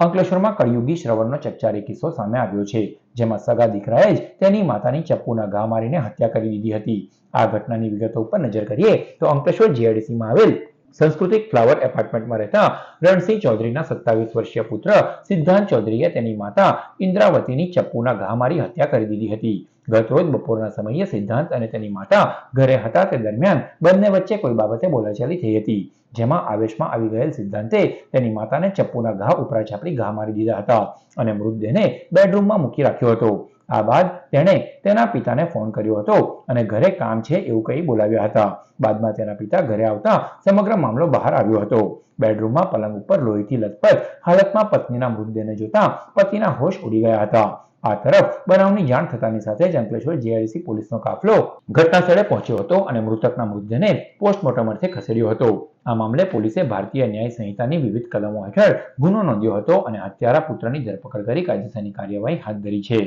અંકલેશ્વરમાં કળિયુગી શ્રવણનો ચકચારી કિસ્સો સામે આવ્યો છે, જેમાં સગા દીકરાએ જ તેની માતાની ચપ્પુના ઘા મારીને હત્યા કરી દીધી હતી. આ ઘટનાની વિગતો ઉપર નજર કરીએ તો અંકલેશ્વર જીઆઈડીસીમાં આવેલ સંસ્કૃતિક ફ્લાવર એપાર્ટમેન્ટમાં રહેતા રણસિંહ ચૌધરીના 27 વર્ષીય પુત્ર સિદ્ધાંત ચૌધરીએ તેની માતા ઇન્દ્રાવતીની ચપ્પુના ઘા મારી હત્યા કરી દીધી હતી. ગત રોજ બપોરના સમયે સિદ્ધાંત અને તેની માતા ઘરે હતા તે દરમિયાન બંને વચ્ચે કોઈ બાબતે બોલાચાલી થઈ હતી, જેમાં આવેશમાં આવી ગયેલ સિદ્ધાંતે તેની માતાને ચપ્પુના ઘા ઉપરા છાપરી ઘા મારી દીધા હતા અને મૃતદેહને બેડરૂમમાં મૂકી રાખ્યો હતો. આ બાદ તેણે તેના પિતાને ફોન કર્યો હતો અને ઘરે કામ છે એવું કહી બોલાવ્યા હતા. બાદમાં તેના પિતા ઘરે આવતા સમગ્ર મામલો બહાર આવ્યો હતો. બેડરૂમમાં પલંગ ઉપર લોહીથી લથપથ હાલતમાં પત્નીના મૃતદેહને જોતા પતિના હોશ ઉડી ગયા હતા. આ તરફ બનાવની જાણ થતાની સાથે જ અંકલેશ્વર જીઆઈડીસી પોલીસનો કાફલો ઘટના સ્થળે પહોંચ્યો હતો અને મૃતકના મૃતદેહને પોસ્ટમોર્ટમ અર્થે ખસેડ્યો હતો. આ મામલે પોલીસે ભારતીય ન્યાય સંહિતાની વિવિધ કલમો હેઠળ ગુનો નોંધ્યો હતો અને હત્યારા પુત્રની ધરપકડ કરી કાયદેસરની કાર્યવાહી હાથ ધરી છે.